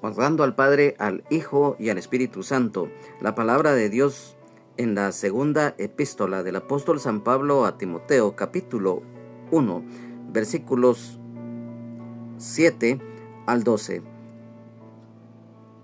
honrando al Padre, al Hijo y al Espíritu Santo. La palabra de Dios en la segunda epístola del apóstol San Pablo a Timoteo, capítulo 1, versículos 7 al 12.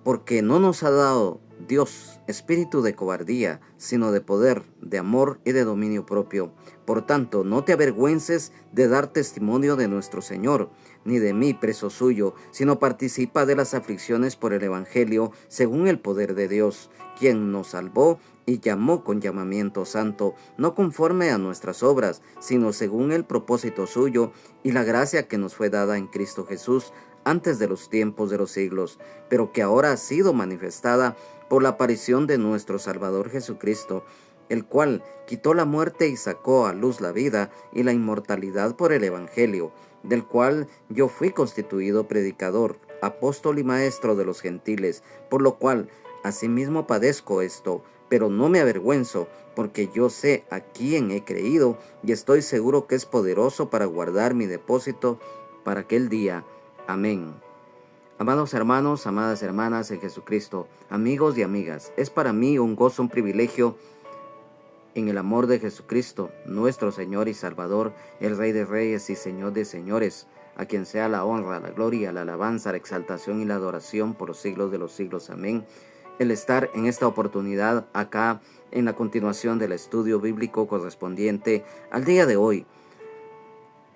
Porque no nos ha dado Dios espíritu de cobardía, sino de poder, de amor y de dominio propio. Por tanto, no te avergüences de dar testimonio de nuestro Señor, ni de mí, preso suyo, sino participa de las aflicciones por el Evangelio, según el poder de Dios, quien nos salvó y llamó con llamamiento santo, no conforme a nuestras obras, sino según el propósito suyo y la gracia que nos fue dada en Cristo Jesús, antes de los tiempos de los siglos, pero que ahora ha sido manifestada por la aparición de nuestro Salvador Jesucristo, el cual quitó la muerte y sacó a luz la vida y la inmortalidad por el Evangelio, del cual yo fui constituido predicador, apóstol y maestro de los gentiles, por lo cual asimismo padezco esto, pero no me avergüenzo, porque yo sé a quién he creído y estoy seguro que es poderoso para guardar mi depósito para aquel día. Amén. Amados hermanos, amadas hermanas en Jesucristo, amigos y amigas, es para mí un gozo, un privilegio en el amor de Jesucristo, nuestro Señor y Salvador, el Rey de Reyes y Señor de Señores, a quien sea la honra, la gloria, la alabanza, la exaltación y la adoración por los siglos de los siglos. Amén. El estar en esta oportunidad acá en la continuación del estudio bíblico correspondiente al día de hoy.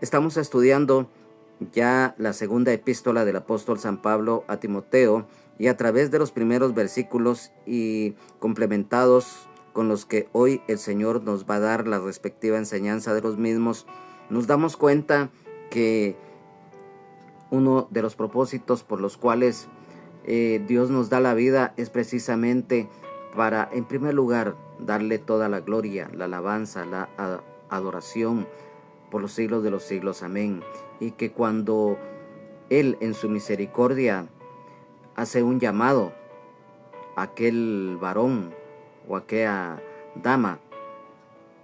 Estamos estudiando ya la segunda epístola del apóstol San Pablo a Timoteo, y a través de los primeros versículos y complementados con los que hoy el Señor nos va a dar la respectiva enseñanza de los mismos, nos damos cuenta que uno de los propósitos por los cuales Dios nos da la vida es precisamente para, en primer lugar, darle toda la gloria, la alabanza, la adoración por los siglos de los siglos. Amén. Y que cuando Él en su misericordia hace un llamado a aquel varón o a aquella dama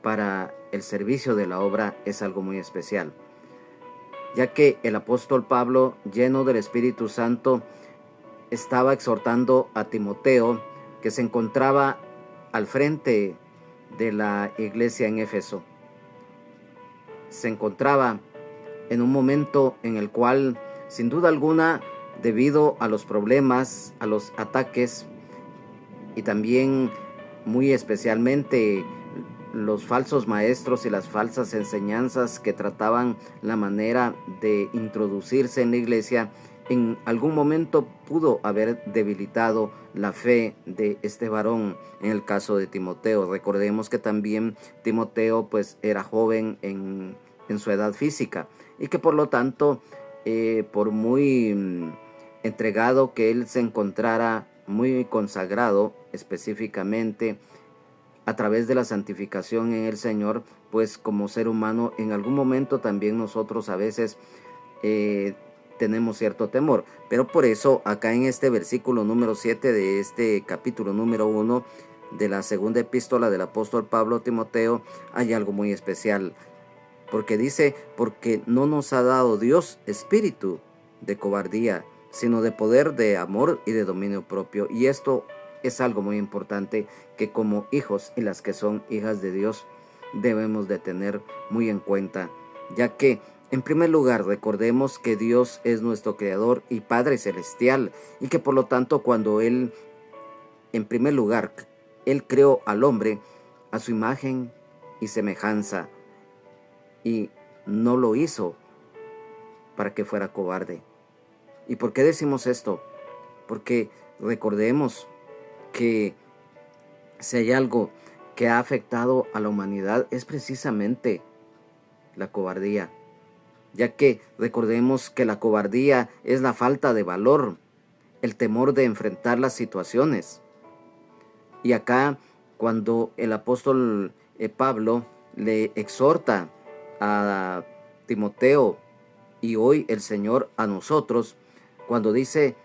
para el servicio de la obra, es algo muy especial, ya que el apóstol Pablo, lleno del Espíritu Santo, estaba exhortando a Timoteo, que se encontraba al frente de la iglesia en Éfeso. Se encontraba en un momento en el cual, sin duda alguna, debido a los problemas, a los ataques y también muy especialmente los falsos maestros y las falsas enseñanzas que trataban la manera de introducirse en la iglesia, en algún momento pudo haber debilitado la fe de este varón, en el caso de Timoteo. Recordemos que también Timoteo pues era joven en su edad física, y que por lo tanto, por muy entregado que él se encontrara, muy consagrado específicamente a través de la santificación en el Señor, pues como ser humano en algún momento también nosotros a veces tenemos cierto temor. Pero por eso acá en este versículo número 7 de este capítulo número 1 de la segunda epístola del apóstol Pablo a Timoteo hay algo muy especial, porque dice: porque no nos ha dado Dios espíritu de cobardía, sino de poder, de amor y de dominio propio. Y esto es algo muy importante que como hijos y las que son hijas de Dios debemos de tener muy en cuenta, ya que en primer lugar recordemos que Dios es nuestro Creador y Padre Celestial, y que por lo tanto cuando Él, en primer lugar, Él creó al hombre a su imagen y semejanza, y no lo hizo para que fuera cobarde. ¿Y por qué decimos esto? Porque recordemos que si hay algo que ha afectado a la humanidad es precisamente la cobardía, ya que recordemos que la cobardía es la falta de valor, el temor de enfrentar las situaciones. Y acá, cuando el apóstol Pablo le exhorta a Timoteo, y hoy el Señor a nosotros, cuando dice: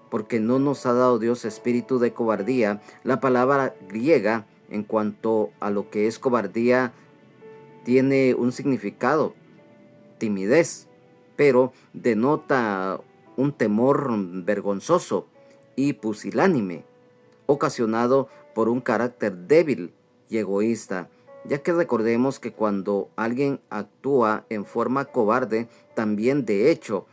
porque no nos ha dado Dios espíritu de cobardía, la palabra griega en cuanto a lo que es cobardía tiene un significado: timidez, pero denota un temor vergonzoso, y pusilánime, ocasionado por un carácter débil y egoísta, ya que recordemos que cuando alguien actúa en forma cobarde, también de hecho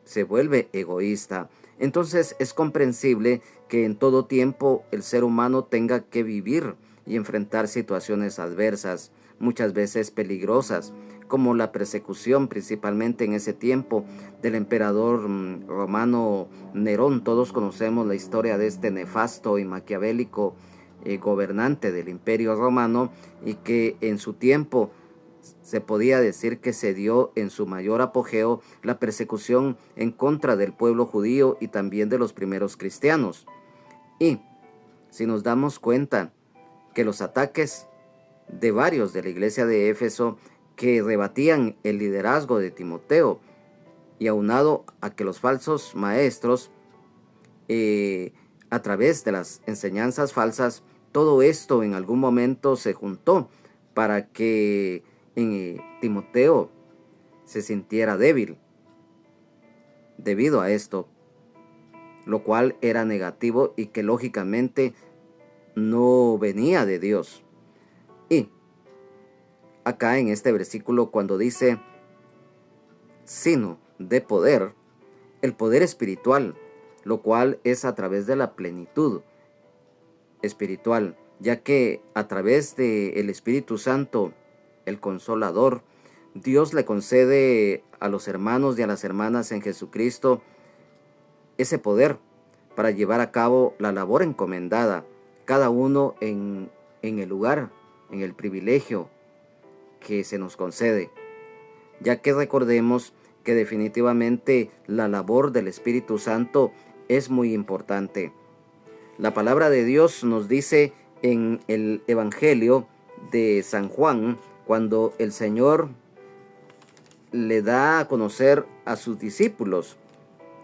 se vuelve egoísta. Entonces es comprensible que en todo tiempo el ser humano tenga que vivir y enfrentar situaciones adversas, muchas veces peligrosas, como la persecución, principalmente en ese tiempo, del emperador romano Nerón. Todos conocemos la historia de este nefasto y maquiavélico gobernante del Imperio Romano, y que en su tiempo se podía decir que se dio en su mayor apogeo la persecución en contra del pueblo judío y también de los primeros cristianos. Y si nos damos cuenta que los ataques de varios de la iglesia de Éfeso, que rebatían el liderazgo de Timoteo, y aunado a que los falsos maestros, a través de las enseñanzas falsas, todo esto en algún momento se juntó para que Timoteo se sintiera débil debido a esto, lo cual era negativo y que lógicamente no venía de Dios. Y acá en este versículo, cuando dice sino de poder, el poder espiritual, lo cual es a través de la plenitud espiritual, ya que a través del Espíritu Santo, el Consolador, Dios le concede a los hermanos y a las hermanas en Jesucristo ese poder para llevar a cabo la labor encomendada, cada uno en el lugar, en el privilegio que se nos concede, ya que recordemos que definitivamente la labor del Espíritu Santo es muy importante. La palabra de Dios nos dice en el Evangelio de San Juan, cuando el Señor le da a conocer a sus discípulos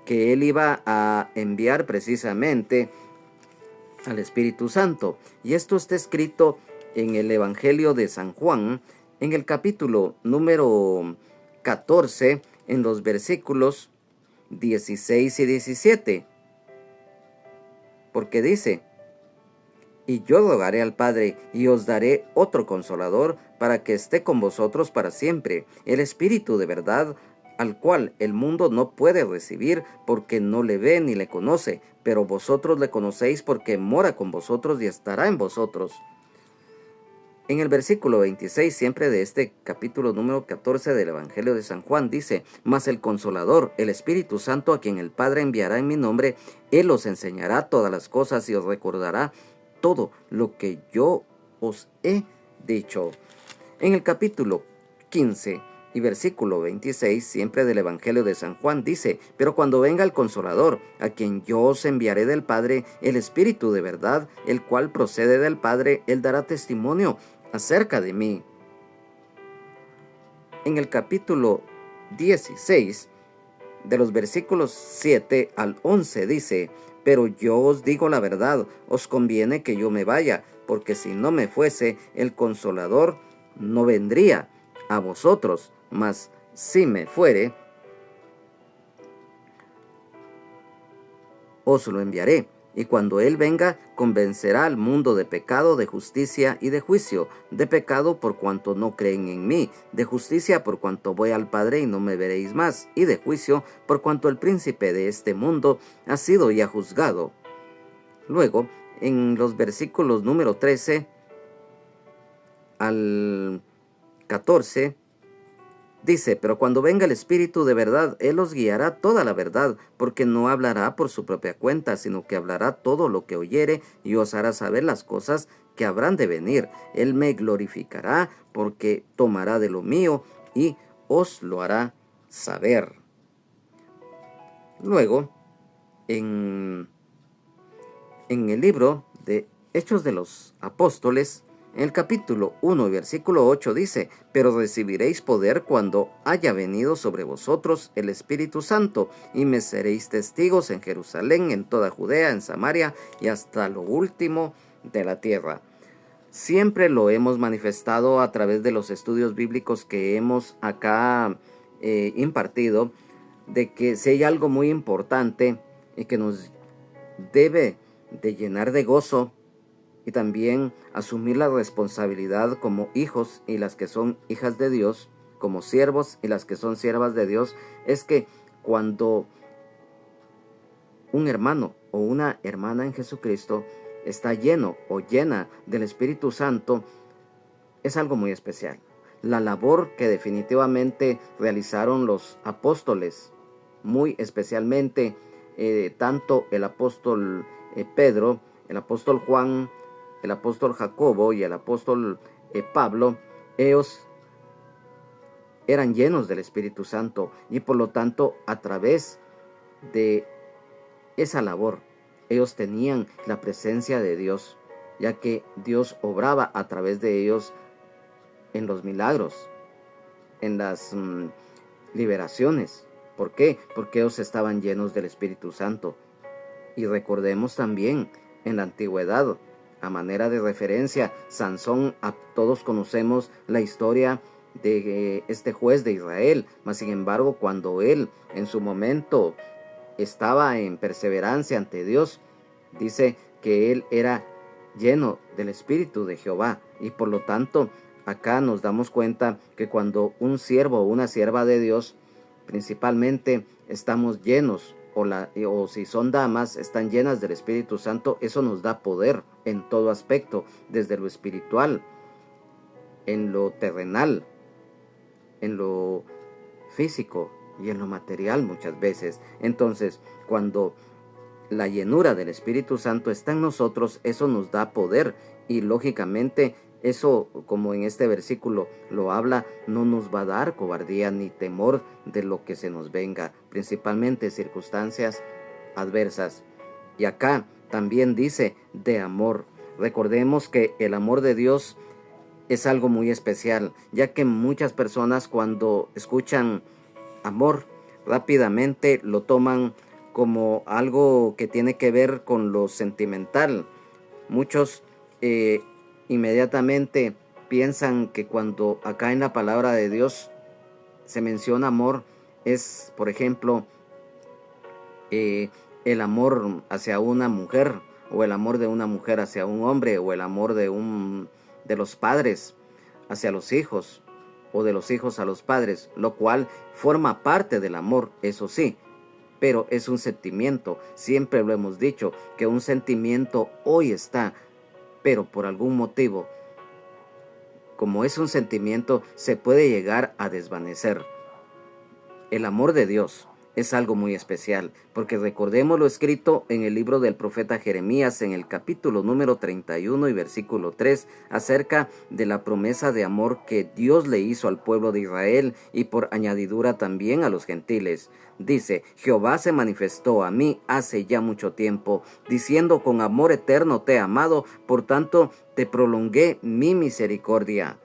que Él iba a enviar precisamente al Espíritu Santo. Y esto está escrito en el Evangelio de San Juan, en el capítulo número 14, en los versículos 16 y 17. Porque dice: y yo rogaré al Padre, y os daré otro Consolador, para que esté con vosotros para siempre, el Espíritu de verdad, al cual el mundo no puede recibir, porque no le ve ni le conoce, pero vosotros le conocéis, porque mora con vosotros y estará en vosotros. En el versículo 26, siempre de este capítulo número 14 del Evangelio de San Juan, dice: mas el Consolador, el Espíritu Santo, a quien el Padre enviará en mi nombre, Él os enseñará todas las cosas y os recordará todo lo que yo os he dicho. En el capítulo 15 y versículo 26, siempre del Evangelio de San Juan, dice: pero cuando venga el Consolador, a quien yo os enviaré del Padre, el Espíritu de verdad, el cual procede del Padre, Él dará testimonio acerca de mí. En el capítulo 16, de los versículos 7 al 11, dice: pero yo os digo la verdad, os conviene que yo me vaya, porque si no me fuese, el Consolador no vendría a vosotros, mas si me fuere, os lo enviaré. Y cuando Él venga, convencerá al mundo de pecado, de justicia y de juicio. De pecado, por cuanto no creen en mí; de justicia, por cuanto voy al Padre y no me veréis más; y de juicio, por cuanto el príncipe de este mundo ha sido ya juzgado. Luego, en los versículos número 13 al 14, dice: pero cuando venga el Espíritu de verdad, Él os guiará toda la verdad, porque no hablará por su propia cuenta, sino que hablará todo lo que oyere, y os hará saber las cosas que habrán de venir. Él me glorificará, porque tomará de lo mío y os lo hará saber. Luego, en el libro de Hechos de los Apóstoles, en el capítulo 1, versículo 8, dice: pero recibiréis poder cuando haya venido sobre vosotros el Espíritu Santo, y me seréis testigos en Jerusalén, en toda Judea, en Samaria y hasta lo último de la tierra. Siempre lo hemos manifestado a través de los estudios bíblicos que hemos acá impartido, de que si hay algo muy importante y que nos debe de llenar de gozo y también asumir la responsabilidad como hijos y las que son hijas de Dios, como siervos y las que son siervas de Dios, es que cuando un hermano o una hermana en Jesucristo está lleno o llena del Espíritu Santo, es algo muy especial. La labor que definitivamente realizaron los apóstoles, muy especialmente tanto el apóstol Pedro, el apóstol Juan, el apóstol Jacobo y el apóstol Pablo, ellos eran llenos del Espíritu Santo y por lo tanto a través de esa labor ellos tenían la presencia de Dios, ya que Dios obraba a través de ellos en los milagros, en las liberaciones. ¿Por qué? Porque ellos estaban llenos del Espíritu Santo. Y recordemos también en la antigüedad, a manera de referencia, Sansón, todos conocemos la historia de este juez de Israel, mas sin embargo cuando él en su momento estaba en perseverancia ante Dios, dice que él era lleno del Espíritu de Jehová y por lo tanto acá nos damos cuenta que cuando un siervo o una sierva de Dios principalmente estamos llenos o si son damas, están llenas del Espíritu Santo, eso nos da poder en todo aspecto, desde lo espiritual, en lo terrenal, en lo físico y en lo material muchas veces. Entonces, cuando la llenura del Espíritu Santo está en nosotros, eso nos da poder y lógicamente eso, como en este versículo lo habla, no nos va a dar cobardía ni temor de lo que se nos venga, principalmente circunstancias adversas. Y acá también dice de amor. Recordemos que el amor de Dios es algo muy especial, ya que muchas personas cuando escuchan amor rápidamente lo toman como algo que tiene que ver con lo sentimental. Muchos inmediatamente piensan que cuando acá en la palabra de Dios se menciona amor, es, por ejemplo, el amor hacia una mujer, o el amor de una mujer hacia un hombre, o el amor de los padres hacia los hijos, o de los hijos a los padres, lo cual forma parte del amor, eso sí, pero es un sentimiento. Siempre lo hemos dicho, que un sentimiento hoy está, pero por algún motivo, como es un sentimiento, se puede llegar a desvanecer. El amor de Dios es algo muy especial, porque recordemos lo escrito en el libro del profeta Jeremías en el capítulo número 31 y versículo 3, acerca de la promesa de amor que Dios le hizo al pueblo de Israel y por añadidura también a los gentiles. Dice: Jehová se manifestó a mí hace ya mucho tiempo, diciendo: con amor eterno te he amado, por tanto te prolongué mi misericordia.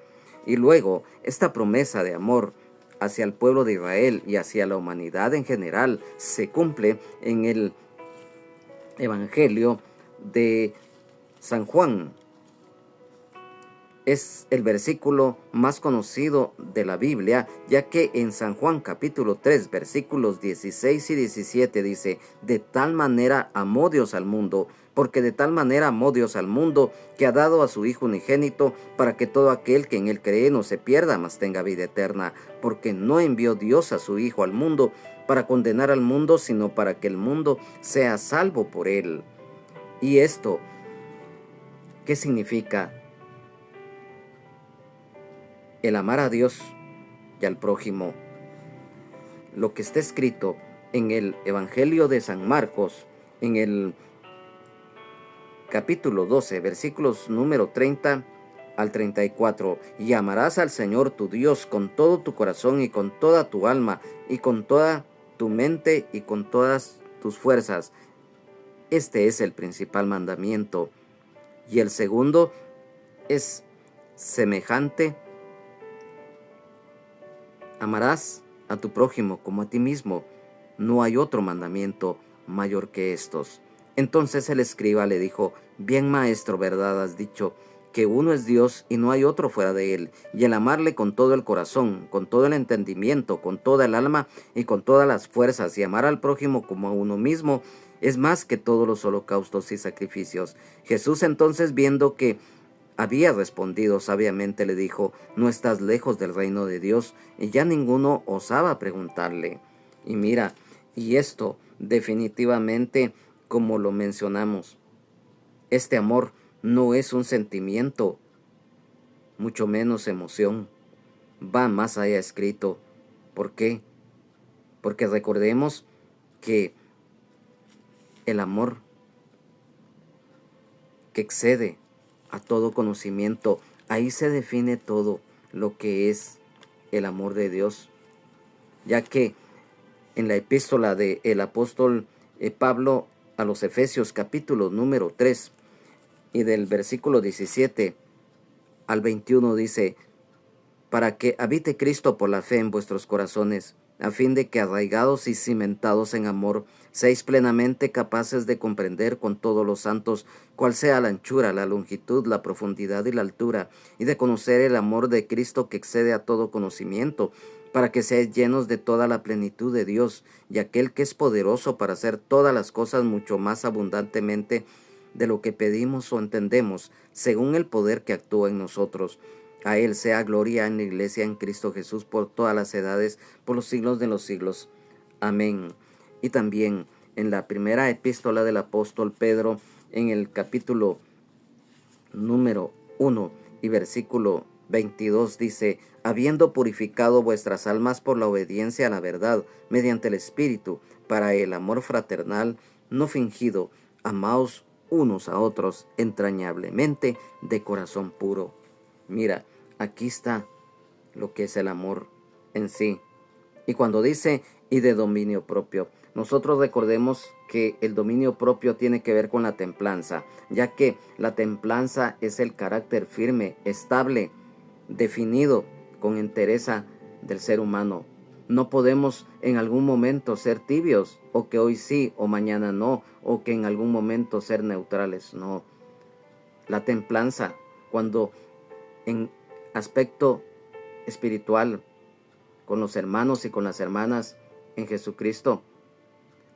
Y luego, esta promesa de amor hacia el pueblo de Israel y hacia la humanidad en general se cumple en el Evangelio de San Juan. Es el versículo más conocido de la Biblia, ya que en San Juan capítulo 3 versículos 16 y 17 dice: de tal manera amó Dios al mundo, porque de tal manera amó Dios al mundo, que ha dado a su Hijo unigénito, para que todo aquel que en él cree no se pierda, mas tenga vida eterna. Porque no envió Dios a su Hijo al mundo para condenar al mundo, sino para que el mundo sea salvo por él. ¿Y esto qué significa? El amar a Dios y al prójimo. Lo que está escrito en el Evangelio de San Marcos, en el capítulo 12, versículos número 30 al 34. Y amarás al Señor tu Dios con todo tu corazón y con toda tu alma y con toda tu mente y con todas tus fuerzas. Este es el principal mandamiento. Y el segundo es semejante: amarás a tu prójimo como a ti mismo. No hay otro mandamiento mayor que estos. Entonces el escriba le dijo: bien, maestro, verdad has dicho, que uno es Dios y no hay otro fuera de él, y el amarle con todo el corazón, con todo el entendimiento, con toda el alma y con todas las fuerzas, y amar al prójimo como a uno mismo, es más que todos los holocaustos y sacrificios. Jesús entonces, viendo que había respondido sabiamente, le dijo: no estás lejos del reino de Dios. Y ya ninguno osaba preguntarle. Y mira, y esto definitivamente, como lo mencionamos, este amor no es un sentimiento, mucho menos emoción. Va más allá escrito. ¿Por qué? Porque recordemos que el amor que excede a todo conocimiento, ahí se define todo lo que es el amor de Dios, ya que en la epístola del apóstol Pablo a los Efesios, capítulo número 3, y del versículo 17 al 21 dice: para que habite Cristo por la fe en vuestros corazones, a fin de que, arraigados y cimentados en amor, seáis plenamente capaces de comprender con todos los santos cuál sea la anchura, la longitud, la profundidad y la altura, y de conocer el amor de Cristo que excede a todo conocimiento, para que seáis llenos de toda la plenitud de Dios, y aquel que es poderoso para hacer todas las cosas mucho más abundantemente de lo que pedimos o entendemos, según el poder que actúa en nosotros. A Él sea gloria en la Iglesia en Cristo Jesús por todas las edades, por los siglos de los siglos. Amén. Y también en la primera epístola del apóstol Pedro, en el capítulo número 1 y versículo 22 dice: habiendo purificado vuestras almas por la obediencia a la verdad, mediante el Espíritu, para el amor fraternal no fingido, amaos unos a otros entrañablemente de corazón puro. Mira, aquí está lo que es el amor en sí. Y cuando dice y de dominio propio, nosotros recordemos que el dominio propio tiene que ver con la templanza, ya que la templanza es el carácter firme, estable, definido con entereza del ser humano. No podemos en algún momento ser tibios, o que hoy sí o mañana no, o que en algún momento ser neutrales, no. La templanza, cuando en aspecto espiritual, con los hermanos y con las hermanas en Jesucristo,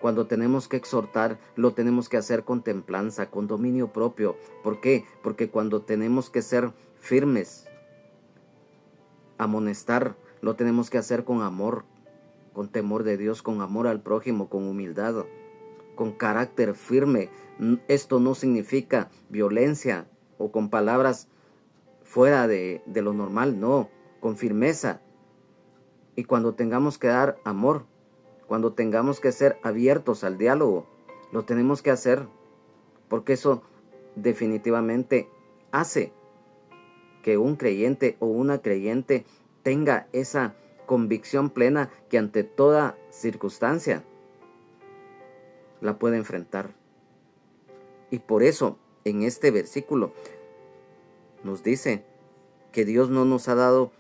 cuando tenemos que exhortar, lo tenemos que hacer con templanza, con dominio propio. ¿Por qué? Porque cuando tenemos que ser firmes, amonestar, lo tenemos que hacer con amor, con temor de Dios, con amor al prójimo, con humildad, con carácter firme. Esto no significa violencia o con palabras fuera de lo normal, no, con firmeza. Y cuando tengamos que dar amor, cuando tengamos que ser abiertos al diálogo, lo tenemos que hacer, porque eso definitivamente hace que un creyente o una creyente tenga esa convicción plena que ante toda circunstancia la puede enfrentar. Y por eso en este versículo nos dice que Dios no nos ha dado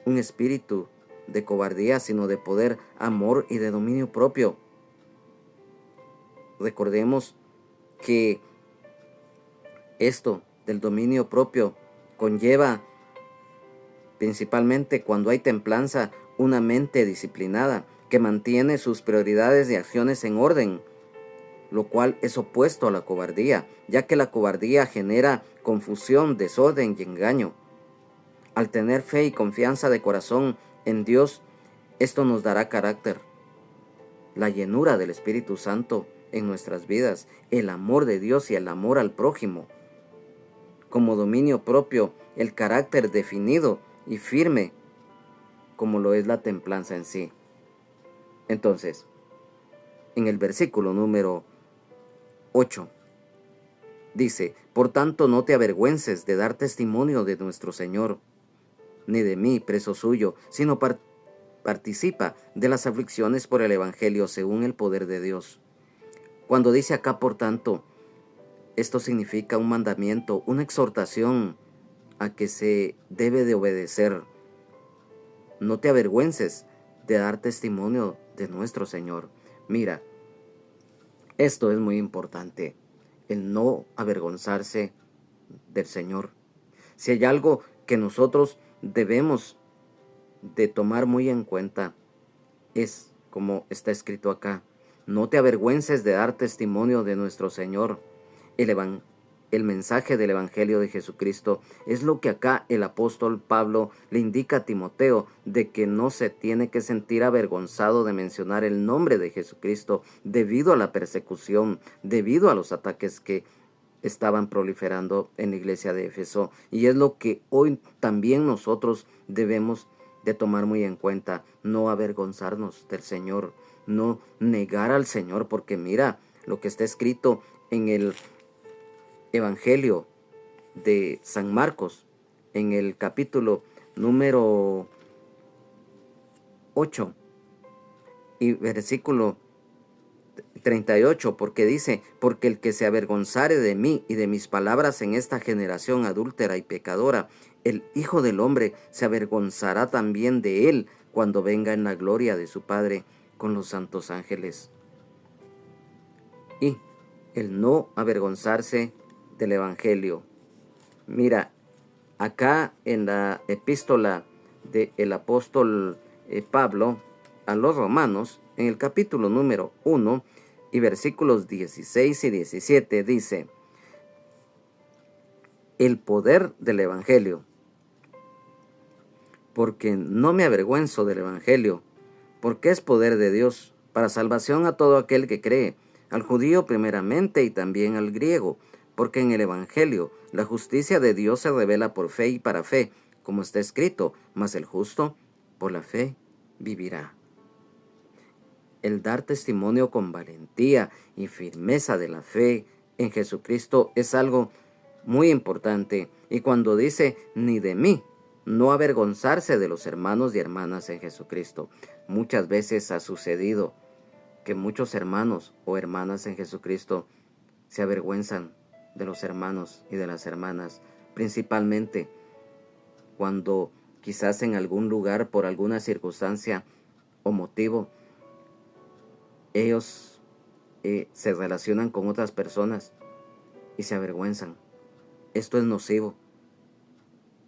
un espíritu de cobardía, sino de poder, amor y de dominio propio. Recordemos que esto del dominio propio conlleva, principalmente cuando hay templanza, una mente disciplinada que mantiene sus prioridades y acciones en orden, lo cual es opuesto a la cobardía, ya que la cobardía genera confusión, desorden y engaño. Al tener fe y confianza de corazón en Dios, esto nos dará carácter, la llenura del Espíritu Santo en nuestras vidas, el amor de Dios y el amor al prójimo. Como dominio propio, el carácter definido y firme, como lo es la templanza en sí. Entonces, en el versículo número 8, dice: por tanto no te avergüences de dar testimonio de nuestro Señor, ni de mí, preso suyo, sino participa de las aflicciones por el Evangelio según el poder de Dios. Cuando dice acá por tanto, esto significa un mandamiento, una exhortación a que se debe de obedecer. No te avergüences de dar testimonio de nuestro Señor. Mira, esto es muy importante, el no avergonzarse del Señor. Si hay algo que nosotros debemos de tomar muy en cuenta, es como está escrito acá: No te avergüences de dar testimonio de nuestro Señor. El mensaje del Evangelio de Jesucristo es lo que acá el apóstol Pablo le indica a Timoteo, de que no se tiene que sentir avergonzado de mencionar el nombre de Jesucristo debido a la persecución, debido a los ataques que estaban proliferando en la iglesia de Éfeso. Y es lo que hoy también nosotros debemos de tomar muy en cuenta, no avergonzarnos del Señor, no negar al Señor, porque mira lo que está escrito en el Evangelio de San Marcos, en el capítulo número 8 y versículo 38, porque dice: porque el que se avergonzare de mí y de mis palabras en esta generación adúltera y pecadora, el Hijo del Hombre se avergonzará también de él cuando venga en la gloria de su Padre con los santos ángeles. Y el no avergonzarse del Evangelio. Mira, acá en la epístola del apóstol Pablo a los romanos, en el capítulo número 1 y versículos 16 y 17 dice: el poder del Evangelio, porque no me avergüenzo del Evangelio, porque es poder de Dios para salvación a todo aquel que cree, al judío primeramente y también al griego, porque en el Evangelio la justicia de Dios se revela por fe y para fe, como está escrito: mas el justo por la fe vivirá. El dar testimonio con valentía y firmeza de la fe en Jesucristo es algo muy importante. Y cuando dice ni de mí, no avergonzarse de los hermanos y hermanas en Jesucristo. Muchas veces ha sucedido que muchos hermanos o hermanas en Jesucristo se avergüenzan de los hermanos y de las hermanas, principalmente cuando quizás en algún lugar, por alguna circunstancia o motivo, ellos se relacionan con otras personas y se avergüenzan. Esto es nocivo.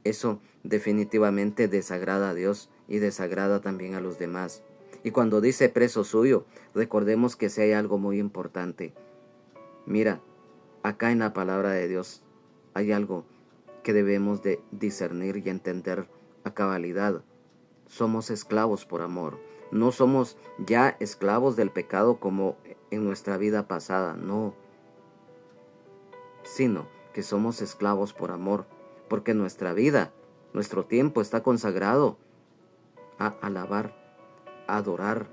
Eso definitivamente desagrada a Dios y desagrada también a los demás. Y cuando dice preso suyo, recordemos que si hay algo muy importante. Mira, acá en la palabra de Dios hay algo que debemos de discernir y entender a cabalidad. Somos esclavos por amor. No somos ya esclavos del pecado como en nuestra vida pasada, no. Sino que somos esclavos por amor, porque nuestra vida, nuestro tiempo está consagrado a alabar, a adorar,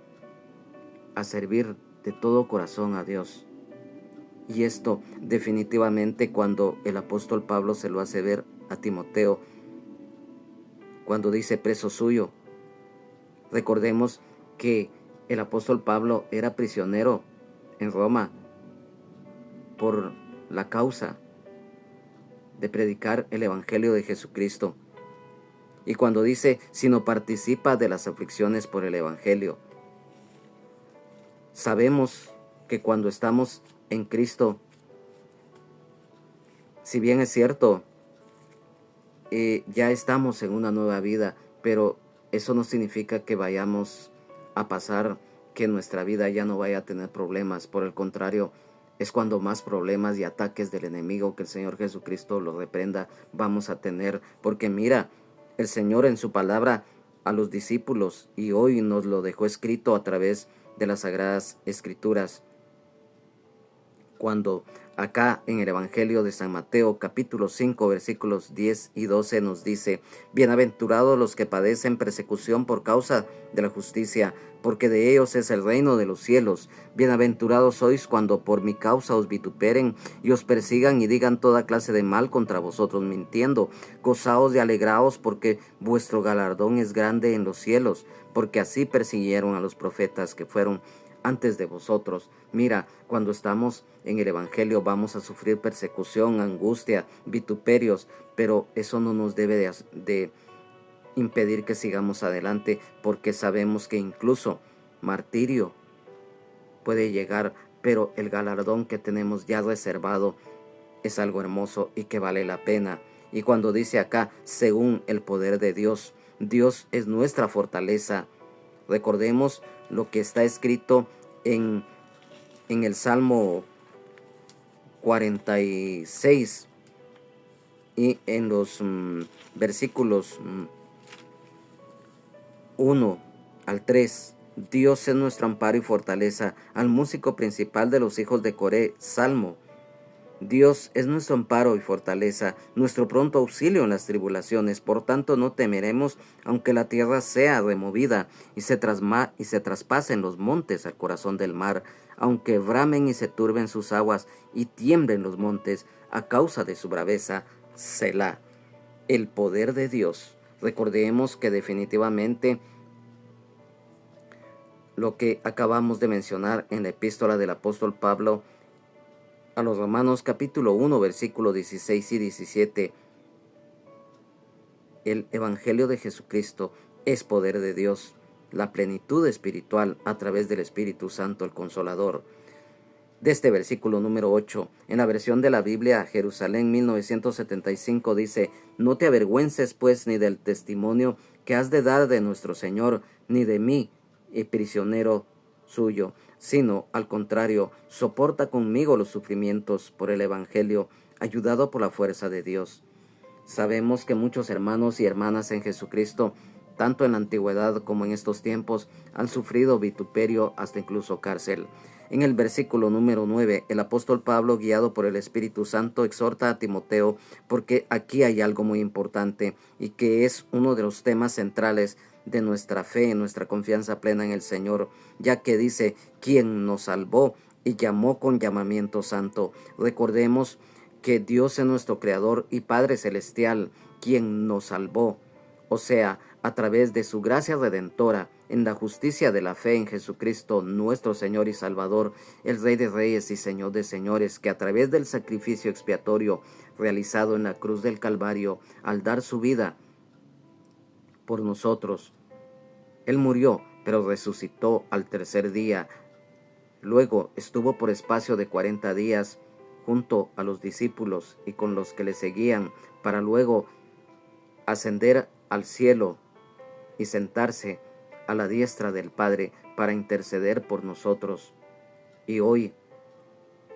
a servir de todo corazón a Dios. Y esto definitivamente cuando el apóstol Pablo se lo hace ver a Timoteo, cuando dice preso suyo. Recordemos que el apóstol Pablo era prisionero en Roma por la causa de predicar el Evangelio de Jesucristo. Y cuando dice, sino participa de las aflicciones por el Evangelio. Sabemos que cuando estamos en Cristo, si bien es cierto, ya estamos en una nueva vida, pero eso no significa que vayamos a pasar, que nuestra vida ya no vaya a tener problemas. Por el contrario, es cuando más problemas y ataques del enemigo, que el Señor Jesucristo lo reprenda, vamos a tener. Porque mira, el Señor en su palabra a los discípulos, y hoy nos lo dejó escrito a través de las Sagradas Escrituras, cuando acá en el Evangelio de San Mateo capítulo 5 versículos 10 y 12 nos dice: bienaventurados los que padecen persecución por causa de la justicia, porque de ellos es el reino de los cielos. Bienaventurados sois cuando por mi causa os vituperen y os persigan y digan toda clase de mal contra vosotros mintiendo. Gozaos y alegraos, porque vuestro galardón es grande en los cielos, porque así persiguieron a los profetas que fueron antes de vosotros. Mira, cuando estamos en el Evangelio vamos a sufrir persecución, angustia, vituperios, pero eso no nos debe de impedir que sigamos adelante, porque sabemos que incluso martirio puede llegar, pero el galardón que tenemos ya reservado es algo hermoso y que vale la pena. Y cuando dice acá, según el poder de Dios, Dios es nuestra fortaleza. Recordemos lo que está escrito en en el Salmo 46 y en los versículos 1 al 3. Dios es nuestro amparo y fortaleza. Al músico principal de los hijos de Coré, Salmo. Dios es nuestro amparo y fortaleza, nuestro pronto auxilio en las tribulaciones. Por tanto no temeremos, aunque la tierra sea removida y se traspasen los montes al corazón del mar, aunque bramen y se turben sus aguas y tiemblen los montes a causa de su braveza. Selah. El poder de Dios. Recordemos que definitivamente lo que acabamos de mencionar en la epístola del apóstol Pablo a los Romanos capítulo 1 versículos 16 y 17, el Evangelio de Jesucristo es poder de Dios, la plenitud espiritual a través del Espíritu Santo, el Consolador. De este versículo número 8, en la versión de la Biblia Jerusalén 1975 dice: no te avergüences pues ni del testimonio que has de dar de nuestro Señor, ni de mí, prisionero suyo, sino al contrario, soporta conmigo los sufrimientos por el Evangelio, ayudado por la fuerza de Dios. Sabemos que muchos hermanos y hermanas en Jesucristo, tanto en la antigüedad como en estos tiempos, han sufrido vituperio, hasta incluso cárcel. En el versículo número 9, el apóstol Pablo, guiado por el Espíritu Santo, exhorta a Timoteo, porque aquí hay algo muy importante y que es uno de los temas centrales de nuestra fe, nuestra confianza plena en el Señor, ya que dice: quien nos salvó y llamó con llamamiento santo. Recordemos que Dios es nuestro Creador y Padre Celestial, quien nos salvó, o sea, a través de su gracia redentora, en la justicia de la fe en Jesucristo, nuestro Señor y Salvador, el Rey de Reyes y Señor de Señores, que a través del sacrificio expiatorio realizado en la cruz del Calvario, al dar su vida por nosotros, Él murió, pero resucitó al tercer día. Luego estuvo por espacio de 40 días junto a los discípulos y con los que le seguían, para luego ascender al cielo y sentarse a la diestra del Padre para interceder por nosotros. Y hoy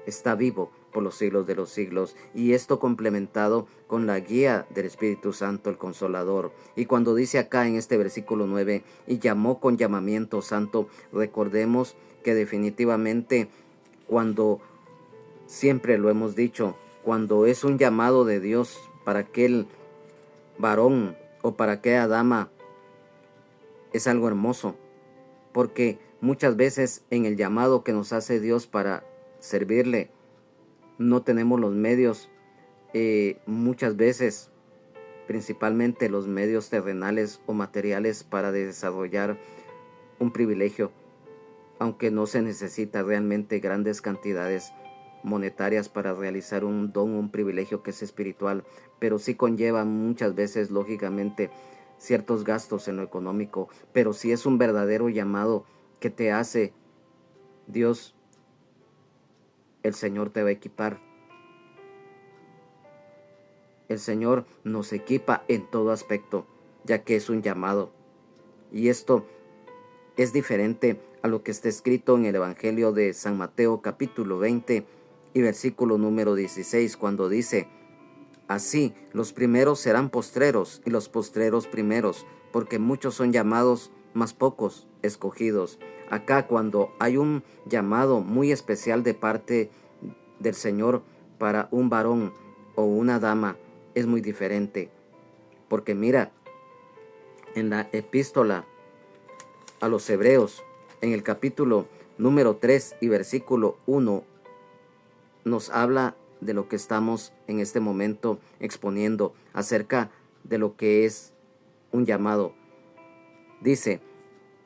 está vivo por los siglos de los siglos, y esto complementado con la guía del Espíritu Santo, el Consolador. Y cuando dice acá en este versículo 9, y llamó con llamamiento santo, recordemos que definitivamente cuando, siempre lo hemos dicho, cuando es un llamado de Dios para aquel varón o para aquella dama, es algo hermoso, porque muchas veces en el llamado que nos hace Dios para servirle, no tenemos los medios, muchas veces, principalmente los medios terrenales o materiales para desarrollar un privilegio, aunque no se necesita realmente grandes cantidades monetarias para realizar un don, un privilegio que es espiritual, pero sí conlleva muchas veces, lógicamente, ciertos gastos en lo económico. Pero si es un verdadero llamado que te hace Dios, el Señor te va a equipar. El Señor nos equipa en todo aspecto, ya que es un llamado. Y esto es diferente a lo que está escrito en el Evangelio de San Mateo capítulo 20 y versículo número 16, cuando dice: así los primeros serán postreros y los postreros primeros, porque muchos son llamados, mas pocos escogidos. Acá, cuando hay un llamado muy especial de parte del Señor para un varón o una dama, es muy diferente. Porque mira, en la epístola a los Hebreos, en el capítulo número 3 y versículo 1, nos habla de lo que estamos en este momento exponiendo acerca de lo que es un llamado. Dice: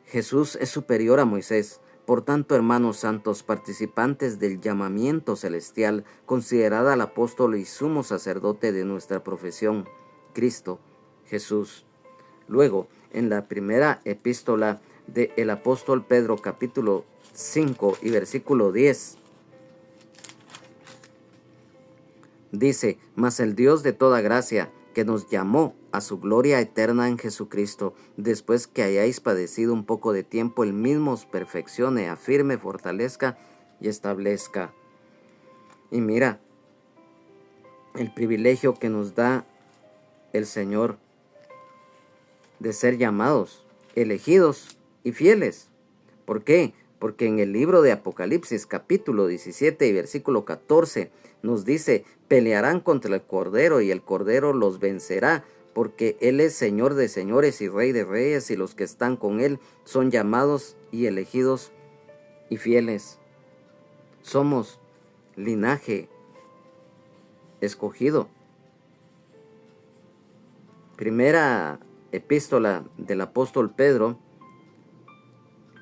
Jesús es superior a Moisés. Por tanto, hermanos santos, participantes del llamamiento celestial, considerad al apóstol y sumo sacerdote de nuestra profesión, Cristo Jesús. Luego, en la primera epístola del apóstol Pedro, capítulo 5 y versículo 10, dice: mas el Dios de toda gracia, que nos llamó a su gloria eterna en Jesucristo, después que hayáis padecido un poco de tiempo, Él mismo os perfeccione, afirme, fortalezca y establezca. Y mira, el privilegio que nos da el Señor de ser llamados, elegidos y fieles. ¿Por qué? Porque en el libro de Apocalipsis, capítulo 17 y versículo 14, nos dice: pelearán contra el Cordero y el Cordero los vencerá, porque Él es Señor de señores y Rey de reyes, y los que están con Él son llamados y elegidos y fieles. Somos linaje escogido. Primera epístola del apóstol Pedro,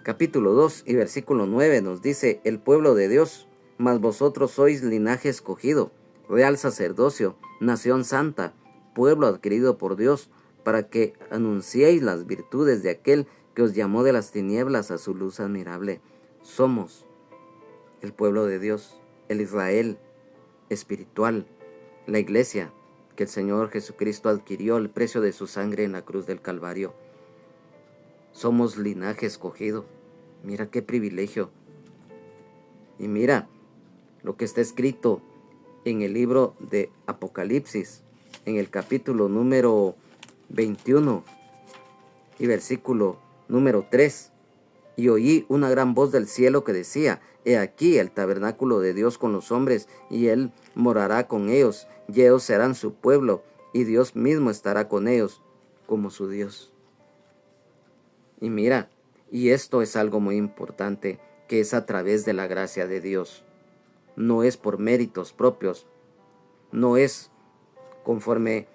capítulo 2 y versículo 9 nos dice: el pueblo de Dios, mas vosotros sois linaje escogido, real sacerdocio, nación santa, pueblo adquirido por Dios, para que anunciéis las virtudes de aquel que os llamó de las tinieblas a su luz admirable. Somos el pueblo de Dios, el Israel espiritual, la iglesia que el Señor Jesucristo adquirió al precio de su sangre en la cruz del Calvario. Somos linaje escogido. Mira qué privilegio. Y mira lo que está escrito en el libro de Apocalipsis, en el capítulo número 21 y versículo número 3. Y oí una gran voz del cielo que decía: he aquí el tabernáculo de Dios con los hombres, y Él morará con ellos, y ellos serán su pueblo, y Dios mismo estará con ellos como su Dios. Y mira, y esto es algo muy importante, que es a través de la gracia de Dios. No es por méritos propios, no es conforme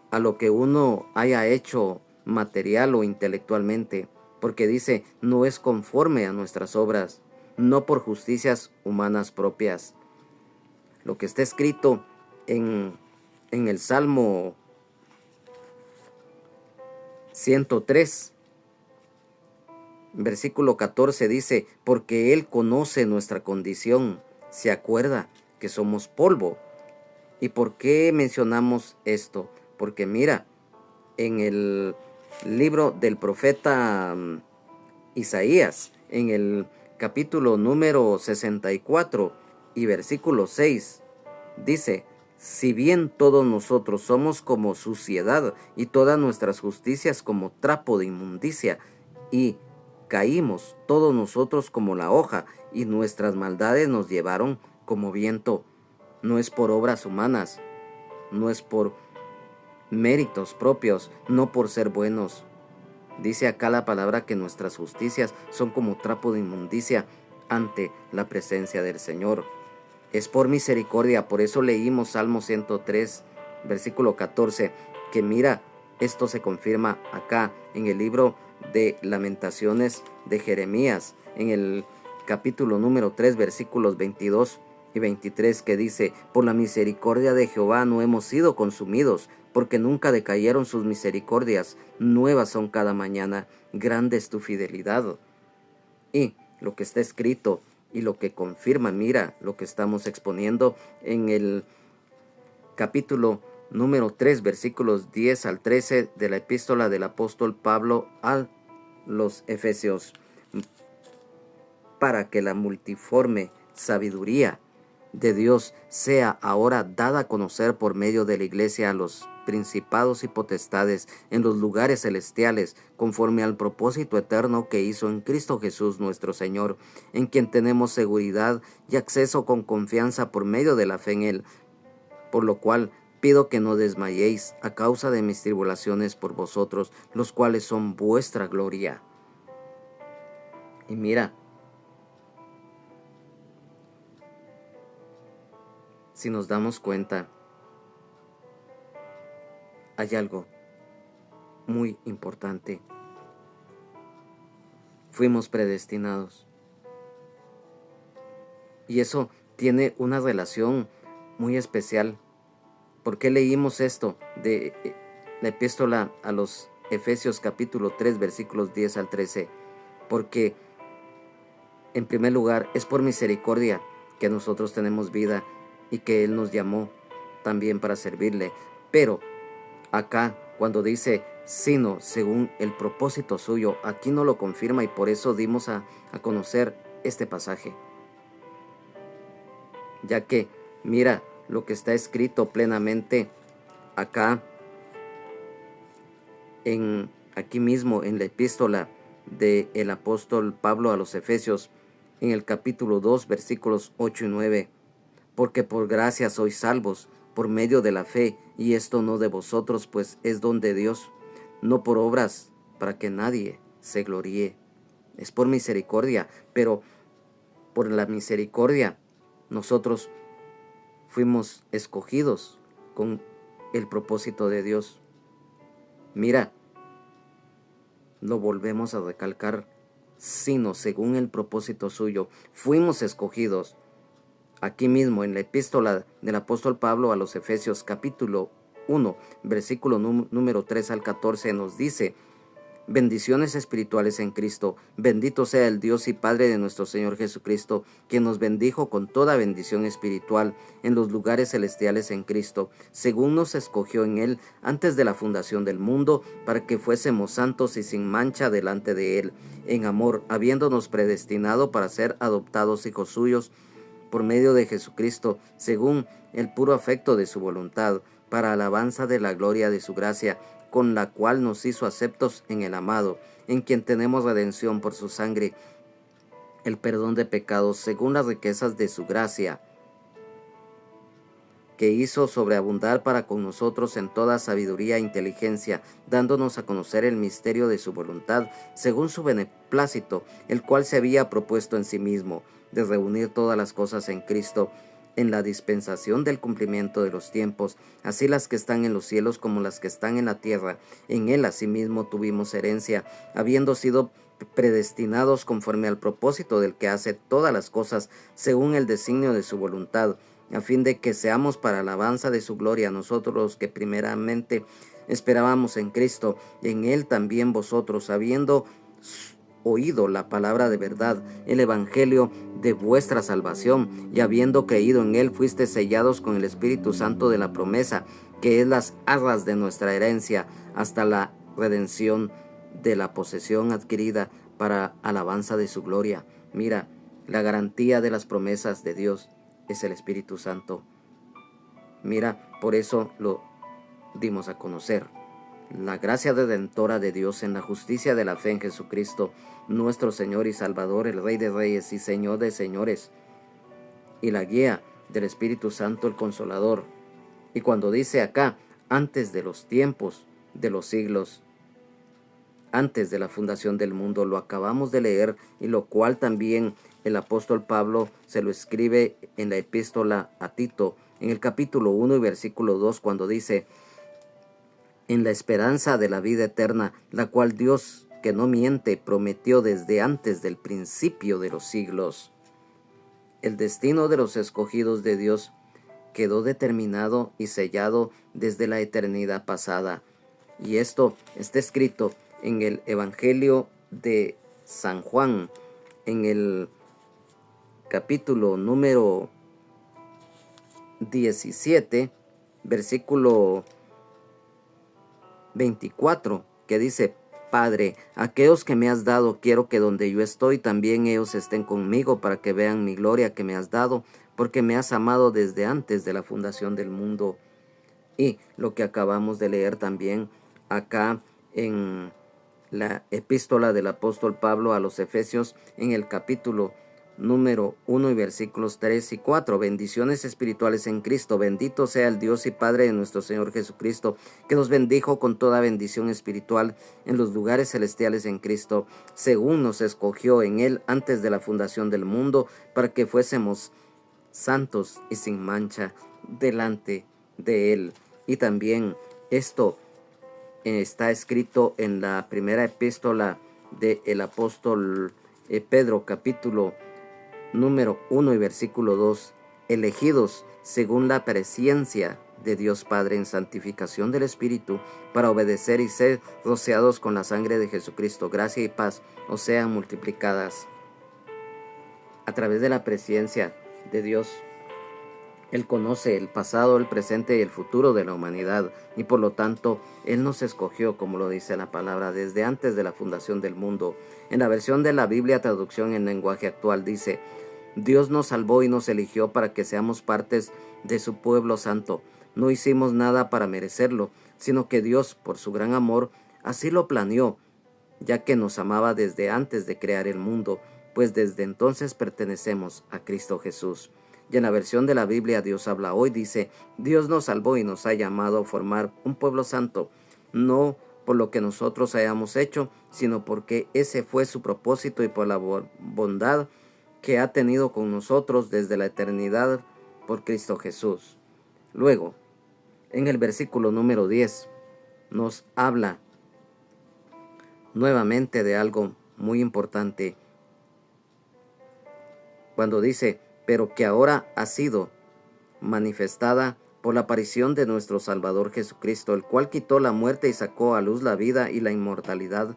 a lo que uno haya hecho material o intelectualmente, porque dice: no es conforme a nuestras obras, no por justicias humanas propias. Lo que está escrito en el Salmo 103, versículo 14 dice: porque Él conoce nuestra condición, se acuerda que somos polvo. ¿Y por qué mencionamos esto? Porque mira, en el libro del profeta Isaías, en el capítulo número 64 y versículo 6, dice: si bien todos nosotros somos como suciedad, y todas nuestras justicias como trapo de inmundicia, y caímos todos nosotros como la hoja, y nuestras maldades nos llevaron como viento. No es por obras humanas, no es por méritos propios, no por ser buenos. Dice acá la palabra que nuestras justicias son como trapo de inmundicia ante la presencia del Señor. Es por misericordia. Por eso leímos Salmo 103, versículo 14, que mira, esto se confirma acá en el libro de Lamentaciones de Jeremías, en el capítulo número 3, versículos 22 y 23, que dice: por la misericordia de Jehová no hemos sido consumidos, porque nunca decayeron sus misericordias, nuevas son cada mañana, grande es tu fidelidad. Y lo que está escrito y lo que confirma, mira lo que estamos exponiendo en el capítulo número 3, versículos 10 al 13 de la epístola del apóstol Pablo a los Efesios: para que la multiforme sabiduría de Dios sea ahora dada a conocer por medio de la iglesia a los principados y potestades en los lugares celestiales, conforme al propósito eterno que hizo en Cristo Jesús nuestro Señor, en quien tenemos seguridad y acceso con confianza por medio de la fe en Él. Por lo cual pido que no desmayéis a causa de mis tribulaciones por vosotros, los cuales son vuestra gloria. Y mira, si nos damos cuenta, hay algo muy importante. Fuimos predestinados. Y eso tiene una relación muy especial. ¿Por qué leímos esto de la epístola a los Efesios capítulo 3, versículos 10 al 13? Porque, en primer lugar, es por misericordia que nosotros tenemos vida y que Él nos llamó también para servirle. Pero acá, cuando dice sino según el propósito suyo, aquí no lo confirma, y por eso dimos a conocer este pasaje. ya que mira lo que está escrito plenamente acá, aquí mismo en la epístola del apóstol Pablo a los Efesios, en el capítulo 2, versículos 8 y 9. Porque por gracia sois salvos, por medio de la fe, y esto no de vosotros, pues es don de Dios, no por obras, para que nadie se gloríe. Es por misericordia, pero por la misericordia nosotros fuimos escogidos con el propósito de Dios. Mira, lo volvemos a recalcar, sino según el propósito suyo, fuimos escogidos. Aquí mismo en la epístola del apóstol Pablo a los Efesios capítulo 1, versículo número 3 al 14 nos dice: bendiciones espirituales en Cristo, bendito sea el Dios y Padre de nuestro Señor Jesucristo, quien nos bendijo con toda bendición espiritual en los lugares celestiales en Cristo, según nos escogió en Él antes de la fundación del mundo, para que fuésemos santos y sin mancha delante de Él, en amor, habiéndonos predestinado para ser adoptados hijos suyos, por medio de Jesucristo, según el puro afecto de su voluntad, para alabanza de la gloria de su gracia, con la cual nos hizo aceptos en el amado, en quien tenemos redención por su sangre, el perdón de pecados, según las riquezas de su gracia, que hizo sobreabundar para con nosotros en toda sabiduría e inteligencia, dándonos a conocer el misterio de su voluntad, según su beneplácito, el cual se había propuesto en sí mismo, de reunir todas las cosas en Cristo, en la dispensación del cumplimiento de los tiempos, así las que están en los cielos como las que están en la tierra. En él asimismo tuvimos herencia, habiendo sido predestinados conforme al propósito del que hace todas las cosas, según el designio de su voluntad, a fin de que seamos para alabanza de su gloria, nosotros los que primeramente esperábamos en Cristo, en él también vosotros, habiendo oído la palabra de verdad, el evangelio de vuestra salvación, y habiendo creído en él, fuiste sellados con el Espíritu Santo de la promesa, que es las arras de nuestra herencia, hasta la redención de la posesión adquirida para alabanza de su gloria. Mira, la garantía de las promesas de Dios es el Espíritu Santo. Mira, por eso lo dimos a conocer. La gracia redentora de Dios en la justicia de la fe en Jesucristo, nuestro Señor y Salvador, el Rey de Reyes y Señor de Señores, y la guía del Espíritu Santo, el Consolador. Y cuando dice acá, antes de los tiempos de los siglos, antes de la fundación del mundo, lo acabamos de leer, y lo cual también el apóstol Pablo se lo escribe en la epístola a Tito, en el capítulo 1 y versículo 2, cuando dice: en la esperanza de la vida eterna, la cual Dios, que no miente, prometió desde antes del principio de los siglos. El destino de los escogidos de Dios quedó determinado y sellado desde la eternidad pasada. Y esto está escrito en el Evangelio de San Juan, en el capítulo número 17, versículo 24, que dice: Padre, aquellos que me has dado, quiero que donde yo estoy también ellos estén conmigo, para que vean mi gloria que me has dado, porque me has amado desde antes de la fundación del mundo. Y lo que acabamos de leer también acá en la epístola del apóstol Pablo a los Efesios, en el capítulo número 1 y versículos 3 y 4. Bendiciones espirituales en Cristo. Bendito sea el Dios y Padre de nuestro Señor Jesucristo, que nos bendijo con toda bendición espiritual en los lugares celestiales en Cristo, según nos escogió en él antes de la fundación del mundo, para que fuésemos santos y sin mancha delante de él. Y también esto está escrito en la primera epístola del apóstol Pedro, capítulo número 1 y versículo 2, elegidos según la presciencia de Dios Padre en santificación del Espíritu, para obedecer y ser rociados con la sangre de Jesucristo. Gracia y paz os sean multiplicadas. A través de la presciencia de Dios, Él conoce el pasado, el presente y el futuro de la humanidad, y por lo tanto Él nos escogió, como lo dice la palabra, desde antes de la fundación del mundo. En la versión de la Biblia traducción en lenguaje actual dice: Dios nos salvó y nos eligió para que seamos partes de su pueblo santo. No hicimos nada para merecerlo, sino que Dios, por su gran amor, así lo planeó, ya que nos amaba desde antes de crear el mundo, pues desde entonces pertenecemos a Cristo Jesús. Y en la versión de la Biblia Dios habla hoy dice: Dios nos salvó y nos ha llamado a formar un pueblo santo, no por lo que nosotros hayamos hecho, sino porque ese fue su propósito y por la bondad que ha tenido con nosotros desde la eternidad por Cristo Jesús. Luego, en el versículo número 10, nos habla nuevamente de algo muy importante, cuando dice: pero que ahora ha sido manifestada por la aparición de nuestro Salvador Jesucristo, el cual quitó la muerte y sacó a luz la vida y la inmortalidad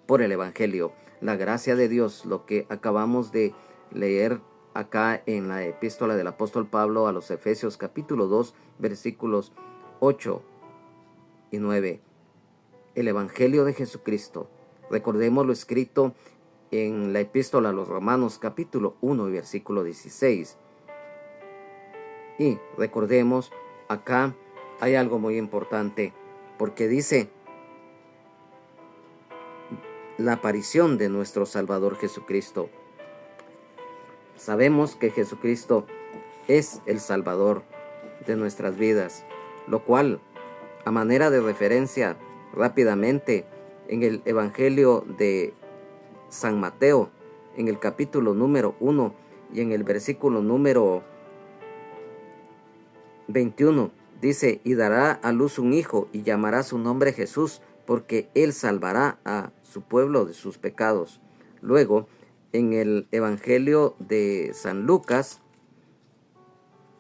por el Evangelio. La gracia de Dios, lo que acabamos de leer acá en la epístola del apóstol Pablo a los Efesios capítulo 2, versículos 8 y 9. El Evangelio de Jesucristo. Recordemos lo escrito en la epístola a los Romanos capítulo 1 y versículo 16. Y recordemos, acá hay algo muy importante, porque dice: la aparición de nuestro Salvador Jesucristo. Sabemos que Jesucristo es el Salvador de nuestras vidas, lo cual, a manera de referencia, rápidamente, en el Evangelio de San Mateo, en el capítulo número 1 y en el versículo número 21, dice: y dará a luz un hijo y llamará su nombre Jesús, porque él salvará a su pueblo de sus pecados. Luego, en el Evangelio de San Lucas,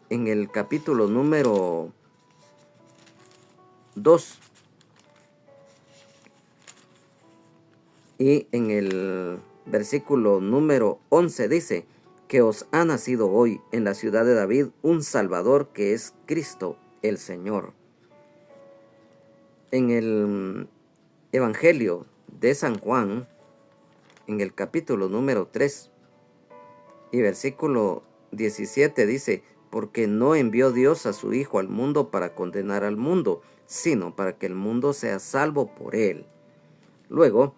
en el capítulo número 2 y en el versículo número 11 dice: que os ha nacido hoy en la ciudad de David un Salvador, que es Cristo el Señor. En el Evangelio de San Juan, en el capítulo número 3 y versículo 17 dice: porque no envió Dios a su Hijo al mundo para condenar al mundo, sino para que el mundo sea salvo por él. Luego,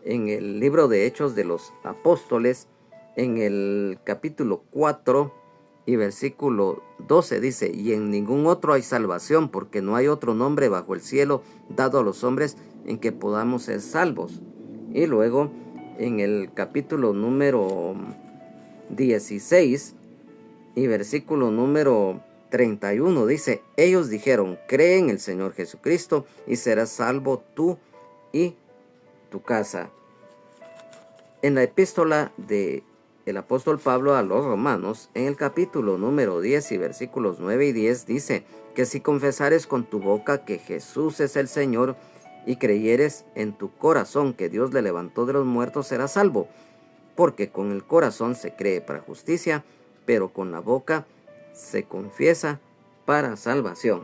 en el libro de Hechos de los Apóstoles, en el capítulo 4 y versículo 12 dice: y en ningún otro hay salvación, porque no hay otro nombre bajo el cielo dado a los hombres en que podamos ser salvos. Y luego, en el capítulo número 16 y versículo número 31 dice: ellos dijeron: cree en el Señor Jesucristo y serás salvo tú y tu casa. En la epístola de el apóstol Pablo a los Romanos, en el capítulo número 10 y versículos 9 y 10 dice: que si confesares con tu boca que Jesús es el Señor y creyeres en tu corazón que Dios le levantó de los muertos, serás salvo. Porque con el corazón se cree para justicia, pero con la boca se confiesa para salvación.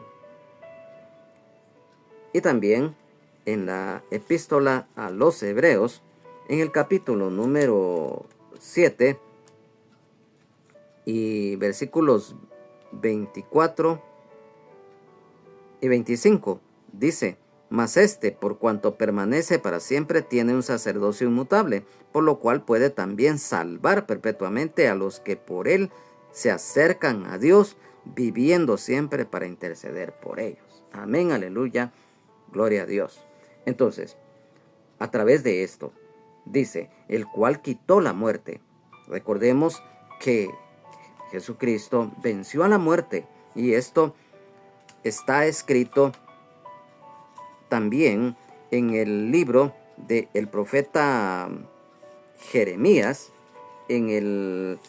Y también en la epístola a los Hebreos, en el capítulo número 7 y versículos 24 y 25, dice: mas por cuanto permanece para siempre, tiene un sacerdocio inmutable, por lo cual puede también salvar perpetuamente a los que por él se acercan a Dios, viviendo siempre para interceder por ellos. Amén, aleluya, gloria a Dios. Entonces, a través de esto, dice: el cual quitó la muerte. Recordemos que Jesucristo venció a la muerte, y esto está escrito también en el libro del profeta Jeremías, en el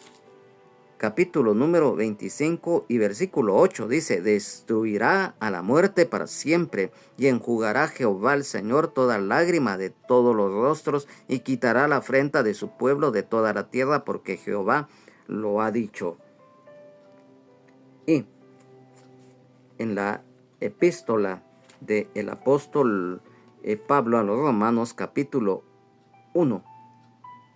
capítulo número 25 y versículo 8 dice: destruirá a la muerte para siempre, y enjugará Jehová el Señor toda lágrima de todos los rostros, y quitará la afrenta de su pueblo de toda la tierra, porque Jehová lo ha dicho. Y en la epístola del apóstol Pablo a los Romanos, capítulo 1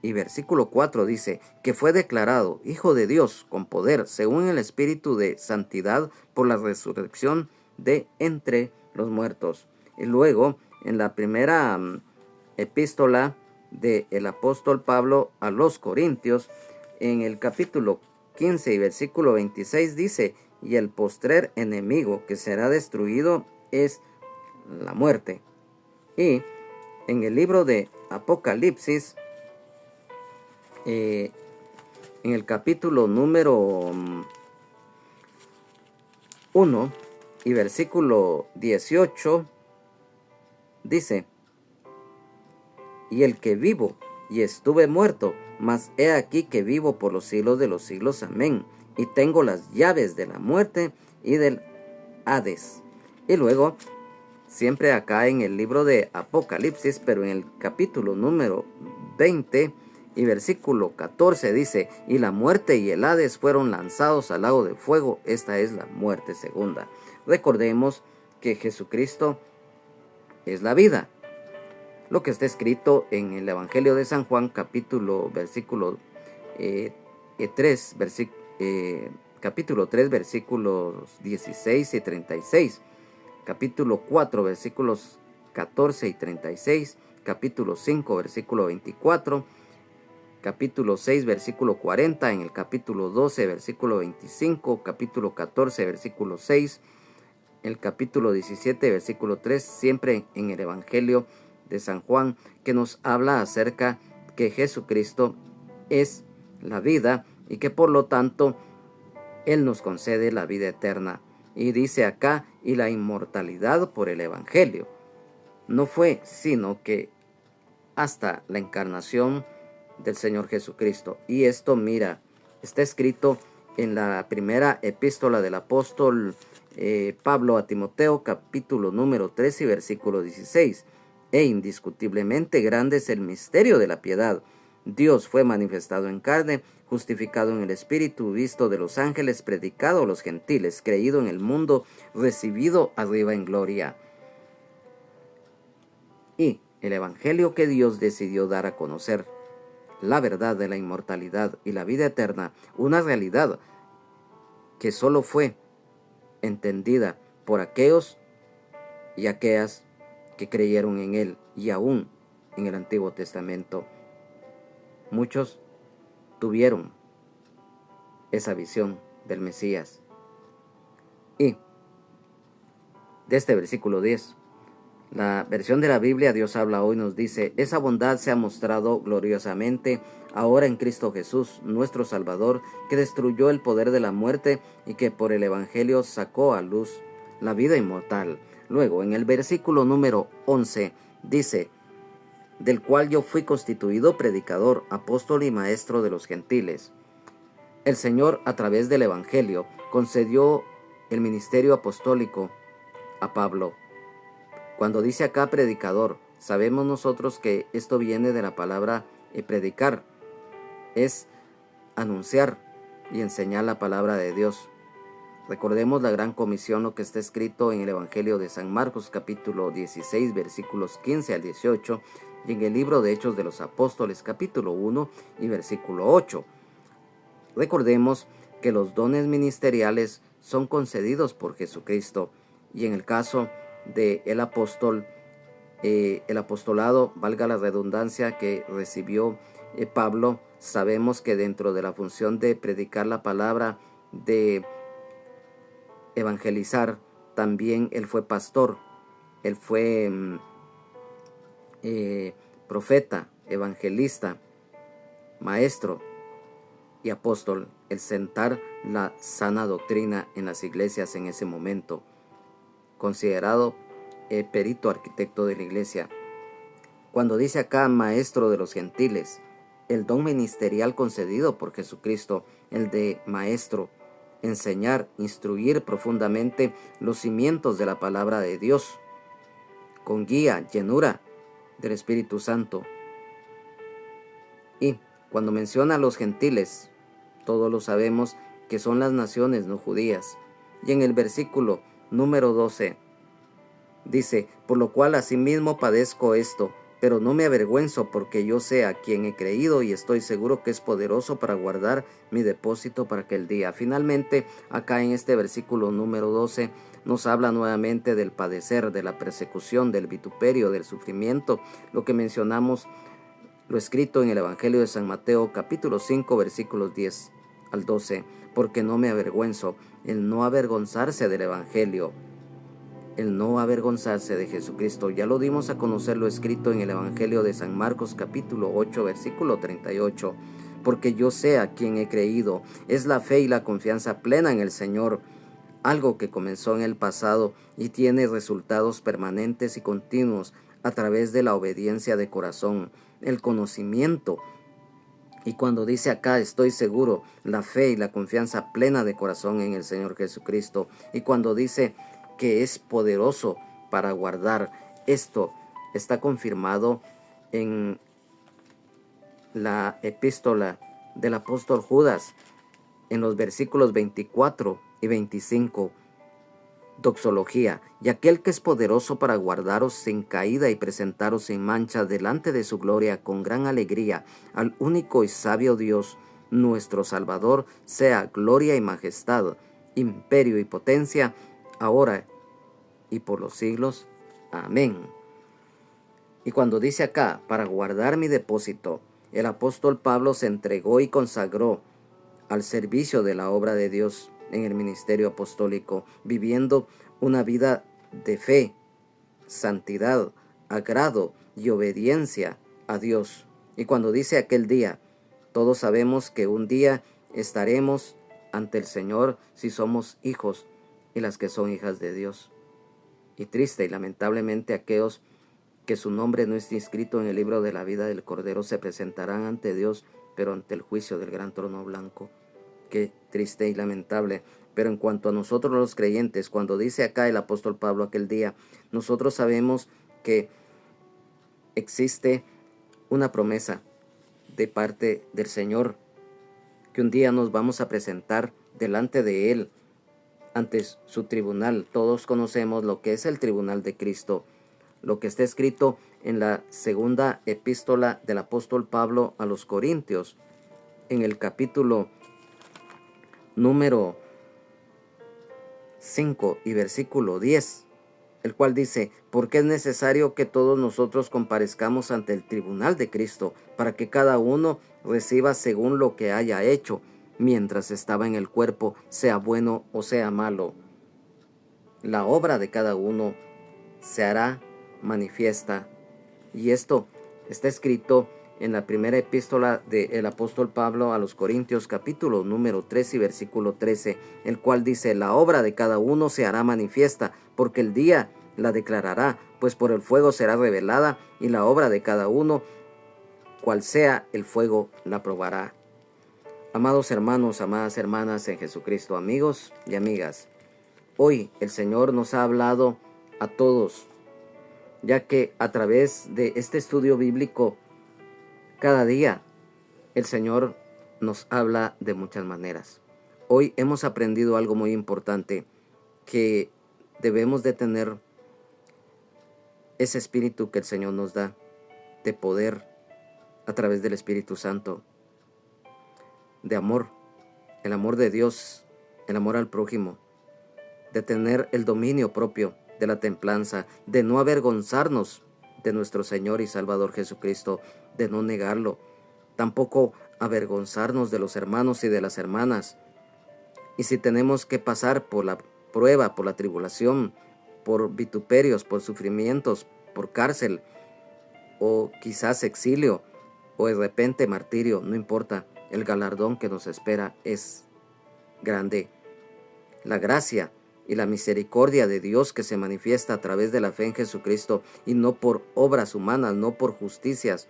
y versículo 4 dice que fue declarado Hijo de Dios con poder según el Espíritu de santidad por la resurrección de entre los muertos. Y luego en la primera epístola del apóstol Pablo a los Corintios, en el capítulo 15 y versículo 26 dice: y el postrer enemigo que será destruido es la muerte. Y en el libro de Apocalipsis, en el capítulo número 1 y versículo 18 dice: y el que vivo y estuve muerto, mas he aquí que vivo por los siglos de los siglos. Amén. Y tengo las llaves de la muerte y del Hades. Y luego, siempre acá en el libro de Apocalipsis, pero en el capítulo número 20 y versículo 14 dice: y la muerte y el Hades fueron lanzados al lago de fuego. Esta es la muerte segunda. Recordemos que Jesucristo es la vida. Lo que está escrito en el Evangelio de San Juan, versículo 3, capítulo 3, versículos 16 y 36, capítulo 4, versículos 14 y 36, capítulo 5, versículo 24, capítulo 6, versículo 40, en el capítulo 12, versículo 25, capítulo 14, versículo 6, el capítulo 17, versículo 3, siempre en el Evangelio de San Juan, que nos habla acerca que Jesucristo es la vida y que por lo tanto Él nos concede la vida eterna. Y dice acá, y la inmortalidad por el Evangelio. No fue sino que hasta la encarnación del Señor Jesucristo. Y esto, mira, está escrito en la primera epístola del apóstol Pablo a Timoteo, capítulo número 3 y versículo 16. E indiscutiblemente grande es el misterio de la piedad. Dios fue manifestado en carne, justificado en el Espíritu, visto de los ángeles, predicado a los gentiles, creído en el mundo, recibido arriba en gloria. Y el Evangelio que Dios decidió dar a conocer, la verdad de la inmortalidad y la vida eterna, una realidad que solo fue entendida por aquellos y aquellas que creyeron en Él, y aún en el Antiguo Testamento. Muchos tuvieron esa visión del Mesías. Y de este versículo 10, la versión de la Biblia Dios habla hoy nos dice: esa bondad se ha mostrado gloriosamente ahora en Cristo Jesús, nuestro Salvador, que destruyó el poder de la muerte y que por el Evangelio sacó a luz la vida inmortal. Luego, en el versículo número 11, dice: del cual yo fui constituido predicador, apóstol y maestro de los gentiles. El Señor, a través del Evangelio, concedió el ministerio apostólico a Pablo. Cuando dice acá predicador, sabemos nosotros que esto viene de la palabra predicar. Es anunciar y enseñar la palabra de Dios. Recordemos la gran comisión, lo que está escrito en el Evangelio de San Marcos, capítulo 16, versículos 15 al 18, y en el libro de Hechos de los Apóstoles, capítulo 1 y versículo 8. Recordemos que los dones ministeriales son concedidos por Jesucristo, y en el caso del apóstol, el apostolado, valga la redundancia, que recibió Pablo, sabemos que dentro de la función de predicar la palabra, de evangelizar, también él fue pastor, él fue profeta, evangelista, maestro y apóstol, el sentar la sana doctrina en las iglesias en ese momento, considerado perito arquitecto de la iglesia. Cuando dice acá maestro de los gentiles, el don ministerial concedido por Jesucristo, el de maestro, enseñar, instruir profundamente los cimientos de la palabra de Dios, con guía, llenura del Espíritu Santo. Y cuando menciona a los gentiles, todos lo sabemos que son las naciones no judías. Y en el versículo número 12 dice: por lo cual asimismo padezco esto, pero no me avergüenzo, porque yo sé a quien he creído y estoy seguro que es poderoso para guardar mi depósito para aquel día. Finalmente, acá en este versículo número 12, nos habla nuevamente del padecer, de la persecución, del vituperio, del sufrimiento, lo que mencionamos, lo escrito en el Evangelio de San Mateo, capítulo 5, versículos 10 al 12, porque no me avergüenzo, el no avergonzarse del Evangelio, el no avergonzarse de Jesucristo. Ya lo dimos a conocer lo escrito en el Evangelio de San Marcos, capítulo 8, versículo 38, porque yo sé a quien he creído, es la fe y la confianza plena en el Señor, algo que comenzó en el pasado y tiene resultados permanentes y continuos a través de la obediencia de corazón, el conocimiento. Y cuando dice acá, estoy seguro, la fe y la confianza plena de corazón en el Señor Jesucristo. Y cuando dice que es poderoso para guardar, esto está confirmado en la epístola del apóstol Judas, en los versículos 24 y 25. Doxología: y aquel que es poderoso para guardaros sin caída y presentaros sin mancha delante de su gloria con gran alegría, al único y sabio Dios, nuestro Salvador, sea gloria y majestad, imperio y potencia, ahora y por los siglos. Amén. Y cuando dice acá, para guardar mi depósito, el apóstol Pablo se entregó y consagró al servicio de la obra de Dios en el ministerio apostólico, viviendo una vida de fe, santidad, agrado y obediencia a Dios. Y cuando dice aquel día, todos sabemos que un día estaremos ante el Señor si somos hijos y las que son hijas de Dios. Y triste y lamentablemente aquellos que su nombre no está inscrito en el libro de la vida del Cordero se presentarán ante Dios, pero ante el juicio del gran trono blanco. Qué triste y lamentable. Pero en cuanto a nosotros los creyentes, cuando dice acá el apóstol Pablo aquel día, nosotros sabemos que existe una promesa de parte del Señor, que un día nos vamos a presentar delante de Él, ante su tribunal. Todos conocemos lo que es el tribunal de Cristo, lo que está escrito en la segunda epístola del apóstol Pablo a los Corintios, en el capítulo número 5 y versículo 10, el cual dice: porque es necesario que todos nosotros comparezcamos ante el tribunal de Cristo, para que cada uno reciba según lo que haya hecho, mientras estaba en el cuerpo, sea bueno o sea malo. La obra de cada uno se hará manifiesta. Y esto está escrito en la primera epístola del apóstol Pablo a los Corintios, capítulo número 3 y versículo 13, el cual dice: la obra de cada uno se hará manifiesta, porque el día la declarará, pues por el fuego será revelada, y la obra de cada uno, cual sea el fuego, la probará. Amados hermanos, amadas hermanas en Jesucristo, amigos y amigas, hoy el Señor nos ha hablado a todos, ya que a través de este estudio bíblico, cada día el Señor nos habla de muchas maneras. Hoy hemos aprendido algo muy importante, que debemos de tener ese espíritu que el Señor nos da, de poder a través del Espíritu Santo, de amor, el amor de Dios, el amor al prójimo, de tener el dominio propio, de la templanza, de no avergonzarnos de nuestro Señor y Salvador Jesucristo, de no negarlo, tampoco avergonzarnos de los hermanos y de las hermanas. Y si tenemos que pasar por la prueba, por la tribulación, por vituperios, por sufrimientos, por cárcel, o quizás exilio, o de repente martirio, no importa, el galardón que nos espera es grande. La gracia y la misericordia de Dios que se manifiesta a través de la fe en Jesucristo, y no por obras humanas, no por justicias,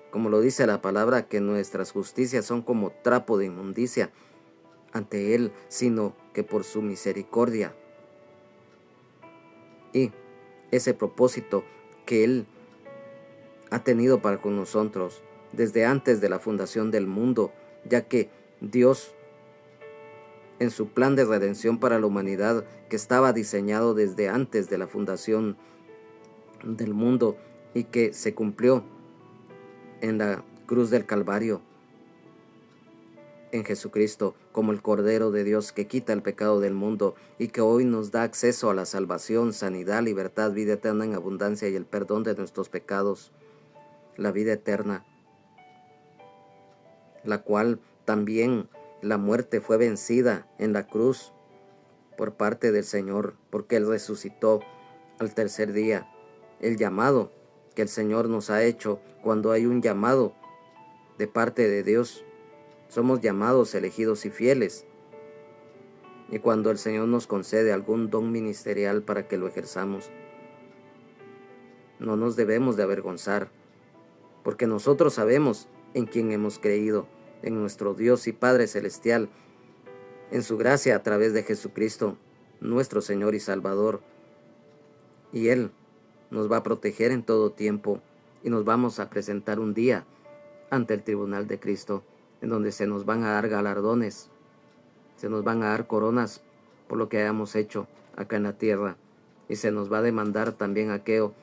como lo dice la palabra, que nuestras justicias son como trapo de inmundicia ante Él, sino que por su misericordia y ese propósito que Él ha tenido para con nosotros desde antes de la fundación del mundo, ya que Dios, en su plan de redención para la humanidad, que estaba diseñado desde antes de la fundación del mundo, y que se cumplió en la cruz del Calvario, en Jesucristo, como el Cordero de Dios que quita el pecado del mundo y que hoy nos da acceso a la salvación, sanidad, libertad, vida eterna en abundancia y el perdón de nuestros pecados, la vida eterna, la cual también la muerte fue vencida en la cruz por parte del Señor, porque Él resucitó al tercer día. El llamado que el Señor nos ha hecho, cuando hay un llamado de parte de Dios, somos llamados, elegidos y fieles. Y cuando el Señor nos concede algún don ministerial para que lo ejerzamos, no nos debemos de avergonzar, porque nosotros sabemos en quién hemos creído, en nuestro Dios y Padre Celestial, en su gracia a través de Jesucristo, nuestro Señor y Salvador. Y Él nos va a proteger en todo tiempo y nos vamos a presentar un día ante el tribunal de Cristo, en donde se nos van a dar galardones, se nos van a dar coronas por lo que hayamos hecho acá en la tierra, y se nos va a demandar también aquello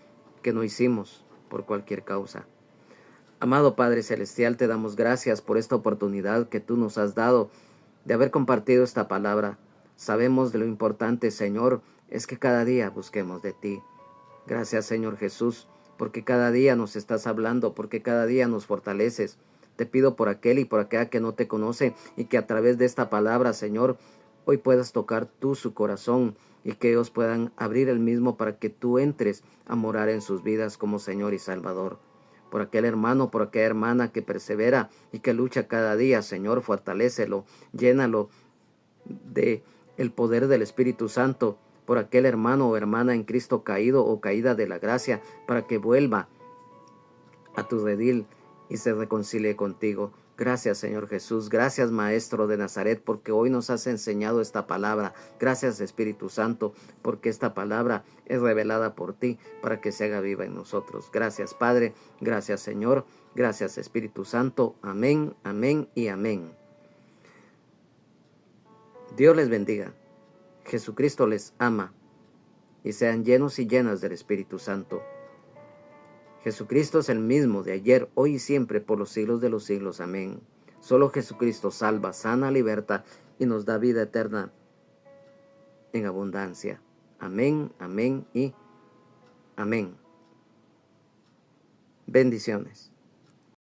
que no hicimos por cualquier causa. Amado Padre Celestial, te damos gracias por esta oportunidad que tú nos has dado de haber compartido esta palabra. Sabemos de lo importante, Señor, es que cada día busquemos de ti. Gracias, Señor Jesús, porque cada día nos estás hablando, porque cada día nos fortaleces. Te pido por aquel y por aquella que no te conoce y que a través de esta palabra, Señor, hoy puedas tocar tú su corazón y que ellos puedan abrir el mismo para que tú entres a morar en sus vidas como Señor y Salvador. Por aquel hermano, por aquella hermana que persevera y que lucha cada día, Señor, fortalécelo, llénalo de el poder del Espíritu Santo, por aquel hermano o hermana en Cristo caído o caída de la gracia, para que vuelva a tu redil y se reconcilie contigo. Gracias, Señor Jesús. Gracias, Maestro de Nazaret, porque hoy nos has enseñado esta palabra. Gracias, Espíritu Santo, porque esta palabra es revelada por ti para que se haga viva en nosotros. Gracias, Padre. Gracias, Señor. Gracias, Espíritu Santo. Amén, amén y amén. Dios les bendiga. Jesucristo les ama y sean llenos y llenas del Espíritu Santo. Jesucristo es el mismo de ayer, hoy y siempre, por los siglos de los siglos. Amén. Solo Jesucristo salva, sana, liberta y nos da vida eterna en abundancia. Amén, amén y amén. Bendiciones.